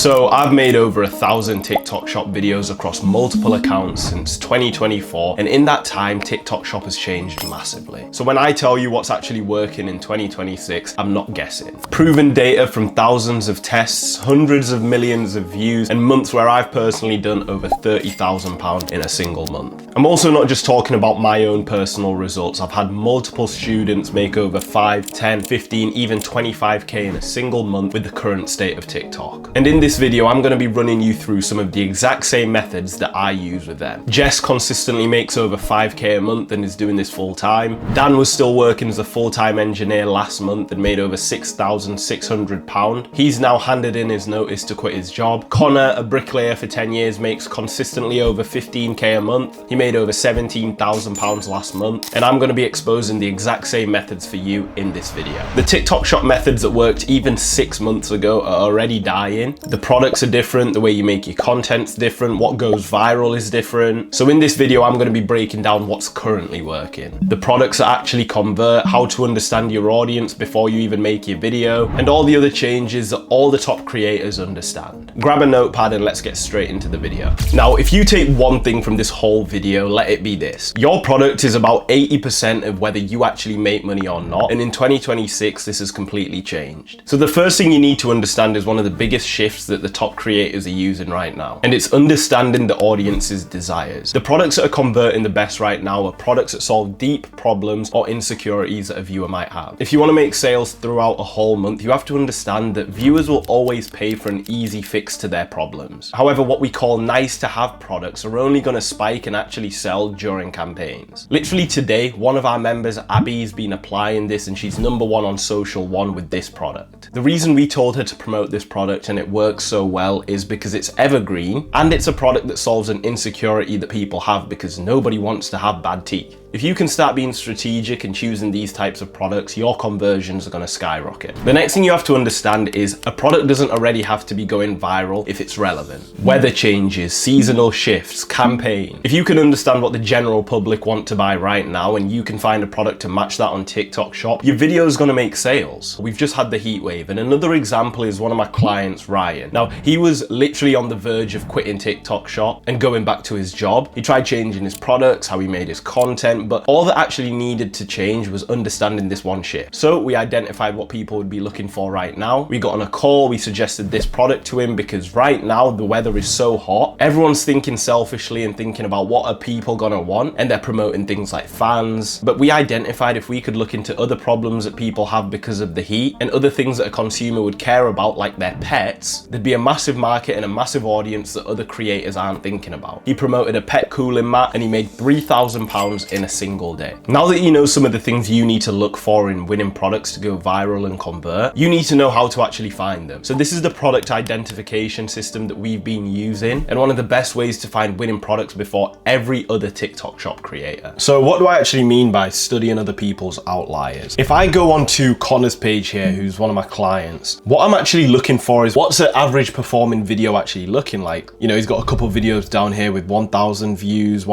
So I've made over 1,000 TikTok Shop videos across multiple accounts since 2024, and in that time, TikTok Shop has changed massively. So when I tell you what's actually working in 2026, I'm not guessing. Proven data from thousands of tests, hundreds of millions of views, and months where I've personally done over £30,000 in a single month. I'm also not just talking about my own personal results. I've had multiple students make over 5, 10, 15, even 25k in a single month with the current state of TikTok. And in this video, I'm going to be running you through some of the exact same methods that I use with them. Jess consistently makes over 5k a month and is doing this full time. Dan was still working as a full-time engineer last month and made over £6,600. He's now handed in his notice to quit his job. Connor, a bricklayer for 10 years, makes consistently over 15k a month. He made over £17,000 last month, and I'm going to be exposing the exact same methods for you in this video. The TikTok Shop methods that worked even 6 months ago are already dying. The products are different, the way you make your content's different, what goes viral is different. So in this video, I'm going to be breaking down what's currently working, the products that actually convert, how to understand your audience before you even make your video, and all the other changes that all the top creators understand. Grab a notepad and let's get straight into the video. Now, if you take one thing from this whole video, let it be this. Your product is about 80% of whether you actually make money or not, and in 2026, this has completely changed. So the first thing you need to understand is one of the biggest shifts that the top creators are using right now, and it's understanding the audience's desires. The products that are converting the best right now are products that solve deep problems or insecurities that a viewer might have. If you want to make sales throughout a whole month, you have to understand that viewers will always pay for an easy fix to their problems. However, what we call nice to have products are only going to spike and actually sell during campaigns. Literally today, one of our members, Abby's been applying this and she's #1 on social one with this product. The reason we told her to promote this product and it works so well is because it's evergreen and it's a product that solves an insecurity that people have because nobody wants to have bad teeth. If you can start being strategic and choosing these types of products, your conversions are going to skyrocket. The next thing you have to understand is a product doesn't already have to be going viral if it's relevant. Weather changes, seasonal shifts, campaign. If you can understand what the general public want to buy right now and you can find a product to match that on TikTok Shop, your video is going to make sales. We've just had the heat wave, and another example is one of my clients, Ryan. Now, he was literally on the verge of quitting TikTok Shop and going back to his job. He tried changing his products, how he made his content, but all that actually needed to change was understanding this one shift. So we identified what people would be looking for right now. We got on a call, we suggested this product to him because right now the weather is so hot. Everyone's thinking selfishly and thinking about what are people gonna want, and they're promoting things like fans. But we identified if we could look into other problems that people have because of the heat and other things that a consumer would care about, like their pets, there'd be a massive market and a massive audience that other creators aren't thinking about. He promoted a pet cooling mat and he made £3,000 in a single day. Now that you know some of the things you need to look for in winning products to go viral and convert, you need to know how to actually find them. So this is the product identification system that we've been using, and one of the best ways to find winning products before every other TikTok Shop creator. So what do I actually mean by studying other people's outliers? If I go onto Connor's page here, who's one of my clients, what I'm actually looking for is what's an average performing video actually looking like? You know, he's got a couple of videos down here with 1,000 views,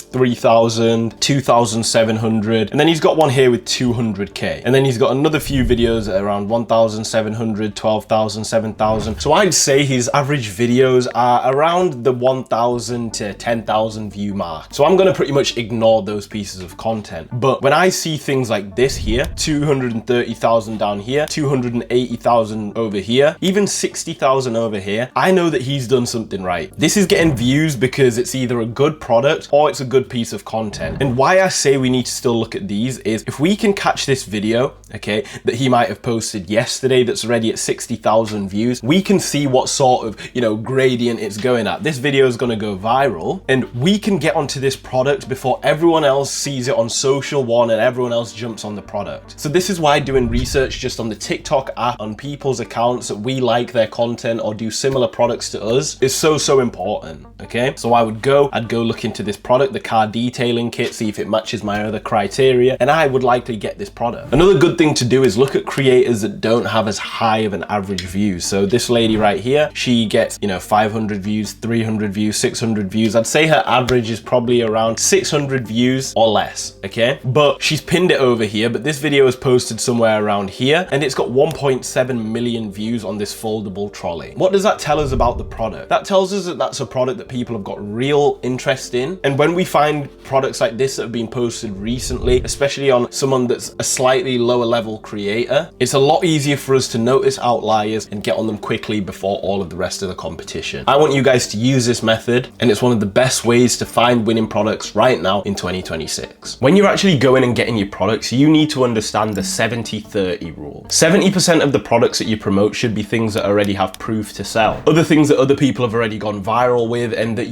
3,000, 2,700, and then he's got one here with 200k, and then he's got another few videos at around 1,700, 12,000, 7,000. So I'd say his average videos are around the 1,000 to 10,000 view mark. So I'm going to pretty much ignore those pieces of content. But when I see things like this here, 230,000 down here, 280,000 over here, even 60,000 over here, I know that he's done something right. This is getting views because it's either a good product or it's a good piece of content. And why I say we need to still look at these is if we can catch this video, okay, that he might have posted yesterday that's already at 60,000 views, we can see what sort of, you know, gradient it's going at. This video is going to go viral and we can get onto this product before everyone else sees it on social one and everyone else jumps on the product. So this is why doing research just on the TikTok app on people's accounts that we like their content or do similar products to us is so important, okay? So I'd go look into this product, the car detailing kit. rank it, see if it matches my other criteria, and I would likely get this product. Another good thing to do is look at creators that don't have as high of an average views. So this lady right here, she gets, 500 views, 300 views, 600 views. I'd say her average is probably around 600 views or less, okay? But she's pinned it over here, but this video is posted somewhere around here, and it's got 1.7 million views on this foldable trolley. What does that tell us about the product? That tells us that that's a product that people have got real interest in. And when we find products like this that have been posted recently, especially on someone that's a slightly lower level creator, it's a lot easier for us to notice outliers and get on them quickly before all of the rest of the competition. I want you guys to use this method, and it's one of the best ways to find winning products right now in 2026. When you're actually going and getting your products, you need to understand the 70-30 rule. 70% of the products that you promote should be things that already have proof to sell. Other things that other people have already gone viral with, and that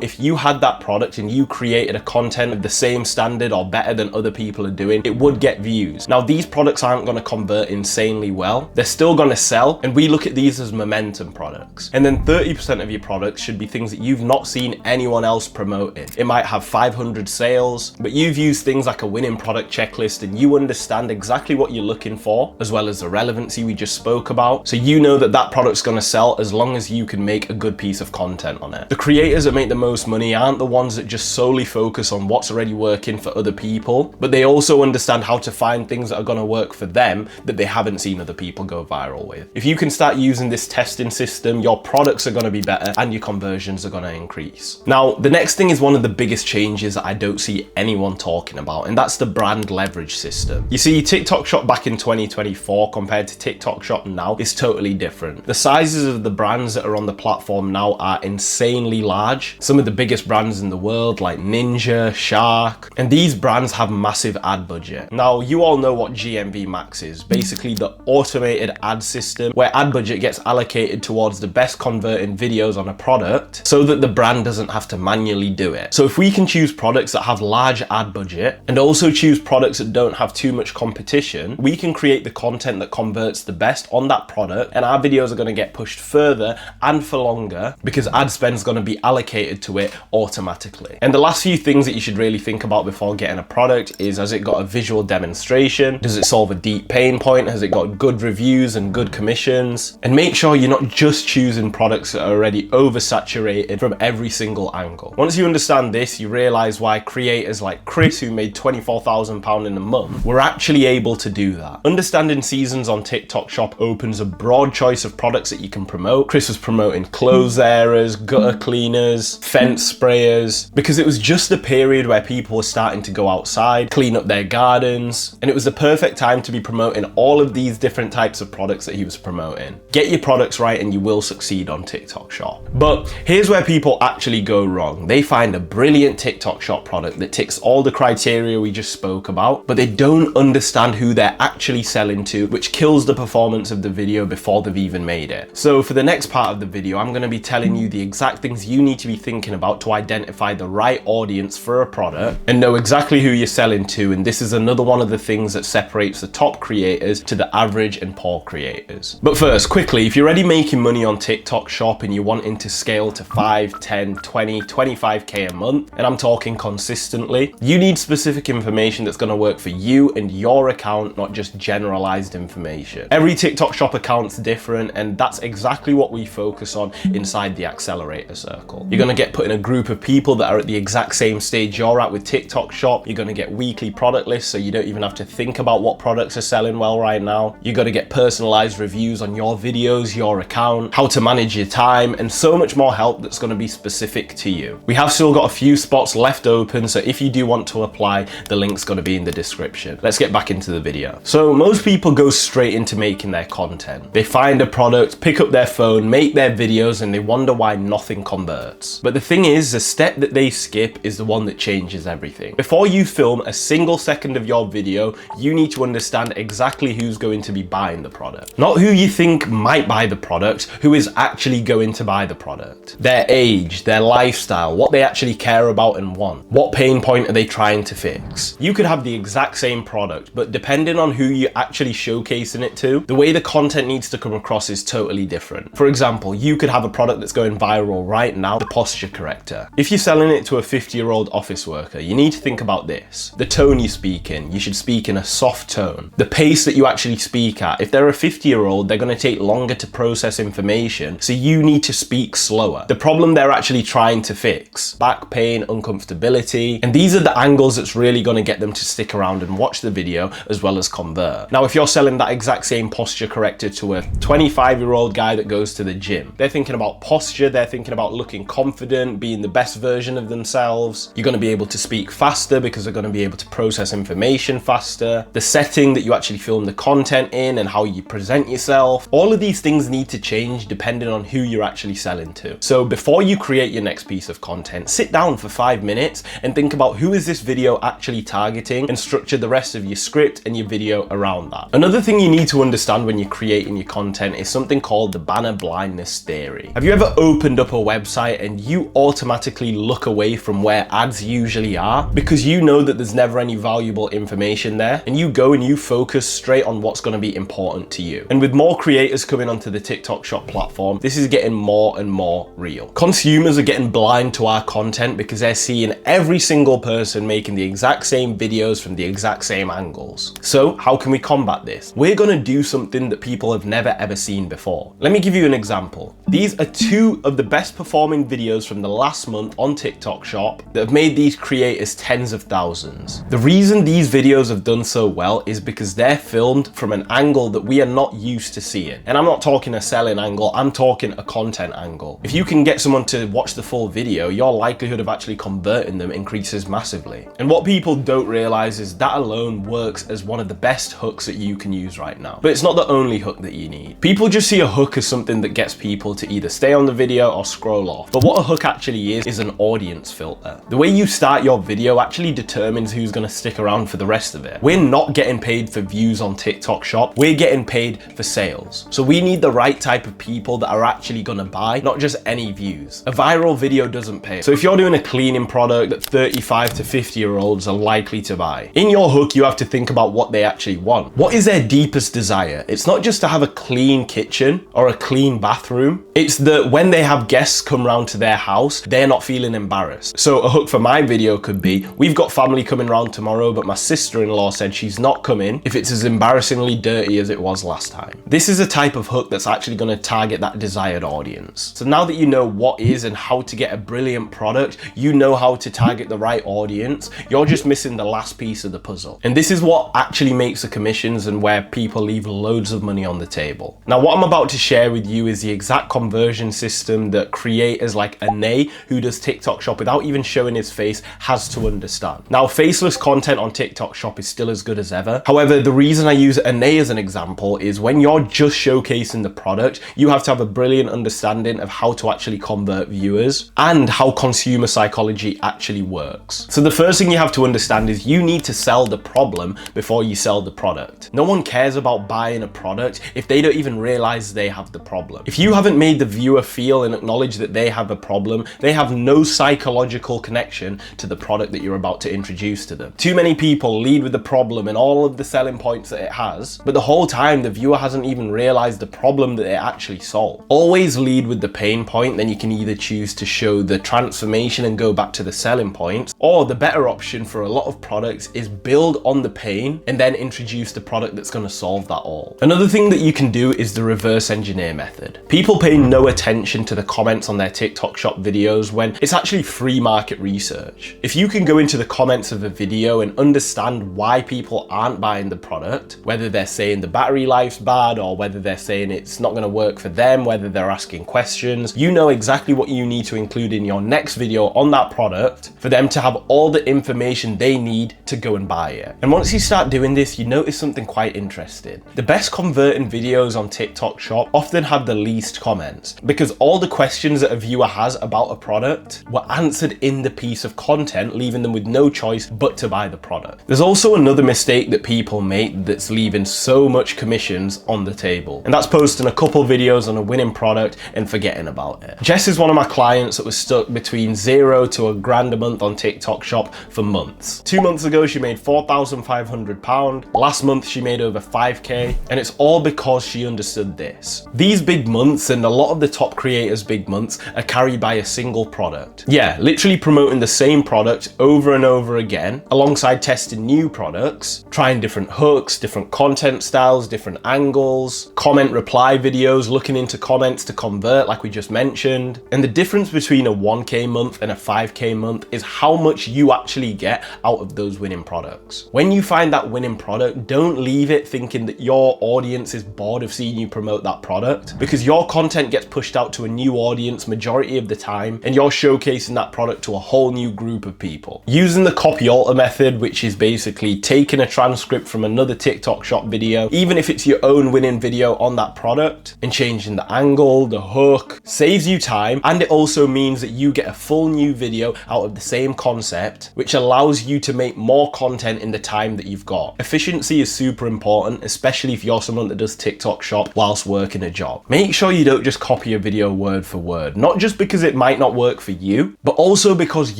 if you had that product and you created a content of the same standard or better than other people are doing, it would get views. Now, these products aren't going to convert insanely well. They're still going to sell, and we look at these as momentum products. And then 30% of your products should be things that you've not seen anyone else promoting. It might have 500 sales, but you've used things like a winning product checklist, and you understand exactly what you're looking for, as well as the relevancy we just spoke about. So you know that that product's going to sell as long as you can make a good piece of content on it. The creators that make the most money aren't the ones that just solely focus on what's already working for other people, but they also understand how to find things that are going to work for them that they haven't seen other people go viral with. If you can start using this testing system, your products are going to be better and your conversions are going to increase. Now, the next thing is one of the biggest changes that I don't see anyone talking about, and that's the brand leverage system. You see, TikTok Shop back in 2024 compared to TikTok Shop now is totally different. The sizes of the brands that are on the platform now are insanely large. Some of the biggest brands in the world like Ninja, Shark, and these brands have massive ad budget. Now, you all know what GMV Max is, basically the automated ad system where ad budget gets allocated towards the best converting videos on a product so that the brand doesn't have to manually do it. So if we can choose products that have large ad budget and also choose products that don't have too much competition, we can create the content that converts the best on that product, and our videos are going to get pushed further and for longer because ad spend is going to be allocated to it automatically. And the last few things that you should really think about before getting a product is, has it got a visual demonstration? Does it solve a deep pain point? Has it got good reviews and good commissions? And make sure you're not just choosing products that are already oversaturated from every single angle. Once you understand this, you realize why creators like Chris, who made £24,000 in a month, were actually able to do that. Understanding seasons on TikTok Shop opens a broad choice of products that you can promote. Chris was promoting clothes airers, gutter cleaners, fence sprayers, because it was just a period where people were starting to go outside, clean up their gardens, and it was the perfect time to be promoting all of these different types of products that he was promoting. Get your products right and you will succeed on TikTok Shop. But here's where people actually go wrong. They find a brilliant TikTok Shop product that ticks all the criteria we just spoke about, but they don't understand who they're actually selling to, which kills the performance of the video before they've even made it. So for the next part of the video, I'm going to be telling you the exact things you need to be thinking about to identify the right audience for a product and know exactly who you're selling to. And this is another one of the things that separates the top creators to the average and poor creators. But first, quickly, if you're already making money on TikTok Shop and you're wanting to scale to 5, 10, 20, 25k a month, and I'm talking consistently, you need specific information that's going to work for you and your account, not just generalized information. Every TikTok Shop account's different, and that's exactly what we focus on inside the Accelerator Circle. You're going to get put in a group of people that are at the exact same stage you're at with TikTok Shop. You're going to get weekly product lists, so you don't even have to think about what products are selling well right now. You're going to get personalized reviews on your videos, your account, how to manage your time, and so much more help that's going to be specific to you. We have still got a few spots left open, so if you do want to apply, the link's going to be in the description. Let's get back into the video. So most people go straight into making their content. They find a product, pick up their phone, make their videos, and they wonder why nothing converts. But the thing is, the step that they skip is the one that changes everything. Before you film a single second of your video, you need to understand exactly who's going to be buying the product. Not who you think might buy the product, who is actually going to buy the product. Their age, their lifestyle, what they actually care about and want. What pain point are they trying to fix? You could have the exact same product, but depending on who you're actually showcasing it to, the way the content needs to come across is totally different. For example, you could have a product that's going viral right now, the posture corrector. If you're selling it to a 50-year-old office office worker, you need to think about this. The tone you speak in, you should speak in a soft tone. The pace that you actually speak at, if they're a 50-year-old, they're going to take longer to process information, so you need to speak slower. The problem they're actually trying to fix, back pain, uncomfortability, and these are the angles that's really going to get them to stick around and watch the video as well as convert. Now, if you're selling that exact same posture corrector to a 25-year-old guy that goes to the gym, they're thinking about posture, they're thinking about looking confident, being the best version of themselves. You're going to be able to speak faster because they're going to be able to process information faster. The setting that you actually film the content in and how you present yourself, all of these things need to change depending on who you're actually selling to. So before you create your next piece of content, sit down for 5 minutes and think about who is this video actually targeting, and structure the rest of your script and your video around that. Another thing you need to understand when you're creating your content is something called the banner blindness theory. Have you ever opened up a website and you automatically look away from where ads usually are because you know that there's never any valuable information there, and you go and you focus straight on what's going to be important to you? And with more creators coming onto the TikTok Shop platform, this is getting more and more real. Consumers are getting blind to our content because they're seeing every single person making the exact same videos from the exact same angles. So how can we combat this? We're going to do something that people have never ever seen before. Let me give you an example. These are 2 of the best performing videos from the last month on TikTok Shop that have made these creators tens of thousands. The reason these videos have done so well is because they're filmed from an angle that we are not used to seeing. And I'm not talking a selling angle, I'm talking a content angle. If you can get someone to watch the full video, your likelihood of actually converting them increases massively. And what people don't realize is that alone works as one of the best hooks that you can use right now. But it's not the only hook that you need. People just see a hook as something that gets people to either stay on the video or scroll off. But what a hook actually is an audience filter. The way you start your video actually determines who's going to stick around for the rest of it. We're not getting paid for views on TikTok Shop, we're getting paid for sales. So we need the right type of people that are actually going to buy, not just any views. A viral video doesn't pay. So if you're doing a cleaning product that 35 to 50-year-olds are likely to buy, in your hook you have to think about what they actually want. What is their deepest desire? It's not just to have a clean kitchen or a clean bathroom. It's that when they have guests come round to their house, they're not feeling embarrassed. So a hook for my video could be, we've got family coming round tomorrow, but my sister-in-law said she's not coming if it's as embarrassingly dirty as it was last time. This is a type of hook that's actually going to target that desired audience. So now that you know what is and how to get a brilliant product, you know how to target the right audience, you're just missing the last piece of the puzzle. And this is what actually makes the commissions and where people leave loads of money on the table. Now, what I'm about to share with you is the exact conversion system that creators like Anay, who does TikTok Shop without even showing his face, has to understand. Now, faceless content on TikTok Shop is still as good as ever. However, the reason I use Anay as an example is when you're just showcasing the product, you have to have a brilliant understanding of how to actually convert viewers and how consumer psychology actually works. So the first thing you have to understand is you need to sell the problem before you sell the product. No one cares about buying a product if they don't even realize they have the problem. If you haven't made the viewer feel and acknowledge that they have a problem, they have no psychological connection to the product that you're about to introduce to them. Too many people lead with the problem and all of the selling points that it has, but the whole time the viewer hasn't even realized the problem that it actually solved. Always lead with the pain point, then you can either choose to show the transformation and go back to the selling points, or the better option for a lot of products is build on the pain and then introduce the product that's going to solve that all. Another thing that you can do is the reverse engineer method. People pay no attention to the comments on their TikTok Shop videos when it's actually free market research. If you can go into the comments of a video and understand why people aren't buying the product, whether they're saying the battery life's bad or whether they're saying it's not going to work for them, whether they're asking questions, you know exactly what you need to include in your next video on that product for them to have all the information they need to go and buy it. And once you start doing this, you notice something quite interesting. The best converting videos on TikTok Shop often have the least comments because all the questions that a viewer has about a product were answered in the piece of content, leaving them with no choice but to buy the product. There's also another mistake that people make that's leaving so much commissions on the table, and that's posting a couple videos on a winning product and forgetting about it. Jess is one of my clients that was stuck between $0 to $1,000 a month on TikTok Shop for months. 2 months ago, she made £4,500. Last month, she made over 5K, and it's all because she understood this. These big months and a lot of the top creators' big months are carried by a single product. Yeah, literally promoting the same product over and over again, alongside testing new products, trying different hooks, different content styles, different angles, comment reply videos, looking into comments to convert like we just mentioned. And the difference between a 1K month and a 5K month is how much you actually get out of those winning products. When you find that winning product, don't leave it thinking that your audience is bored of seeing you promote that product, because your content gets pushed out to a new audience majority of the time, and you're showcasing that product to a whole new group of people. Using the copy alter method, which is basically taking a transcript from another TikTok shop video, even if it's your own winning video on that product, and changing the angle, the hook, saves you time, and it also means that you get a full new video out of the same concept, which allows you to make more content in the time that you've got. Efficiency is super important, especially if you're someone that does TikTok shop whilst working a job. Make sure you don't just copy a video word for word, not just because it might not work for you, but also because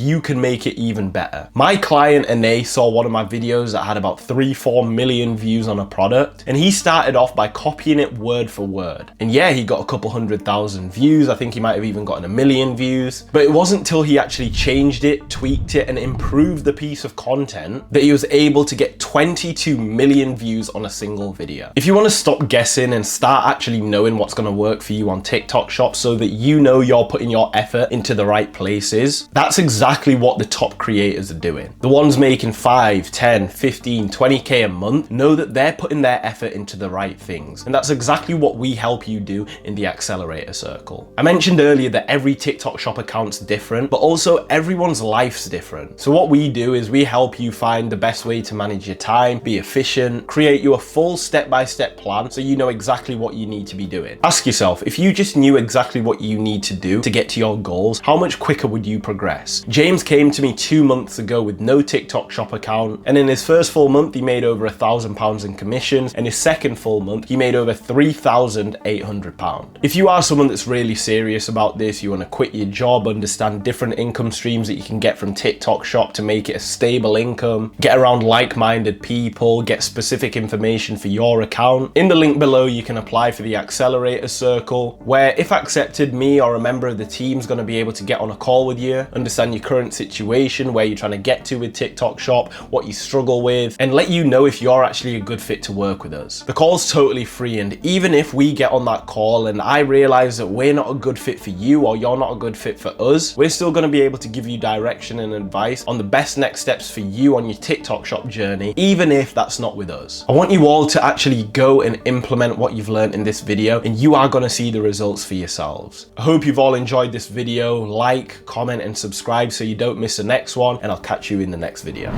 you can make it even better. My client Ane saw one of my videos that had about 3-4 million views on a product, and he started off by copying it word for word. And yeah, he got a couple 100,000 views. I think he might have even gotten 1 million views, but it wasn't until he actually changed it, tweaked it, and improved the piece of content that he was able to get 22 million views on a single video. If you want to stop guessing and start actually knowing what's going to work for you on TikTok shop so that you know you're putting your effort into the right places, that's exactly what the top creators are doing. The ones making 5, 10, 15, 20K a month know that they're putting their effort into the right things. And that's exactly what we help you do in the Accelerator Circle. I mentioned earlier that every TikTok shop account's different, but also everyone's life's different. So what we do is we help you find the best way to manage your time, be efficient, create you a full step-by-step plan so you know exactly what you need to be doing. Ask yourself, if you just knew exactly what you need to do to get to your goals, how much quicker would you progress? James came to me 2 months ago with no TikTok shop account, and in his first full month he made over £1,000 in commissions, and his second full month he made over £3,800. If you are someone that's really serious about this, you want to quit your job, understand different income streams that you can get from TikTok shop to make it a stable income, get around like-minded people, get specific information for your account, in the link below you can apply for the Accelerator Circle, where if accepted, me or a member of the team is going to be able to get on a call with you, understand your current situation, where you're trying to get to with TikTok shop, what you struggle with, and let you know if you're actually a good fit to work with us. The call's totally free, and even if we get on that call and I realize that we're not a good fit for you or you're not a good fit for us, we're still going to be able to give you direction and advice on the best next steps for you on your TikTok shop journey, even if that's not with us. I want you all to actually go and implement what you've learned in this video, and you are going to see the results for yourselves. I hope you've all enjoyed this video. Like, comment, and subscribe so you don't miss the next one, and I'll catch you in the next video.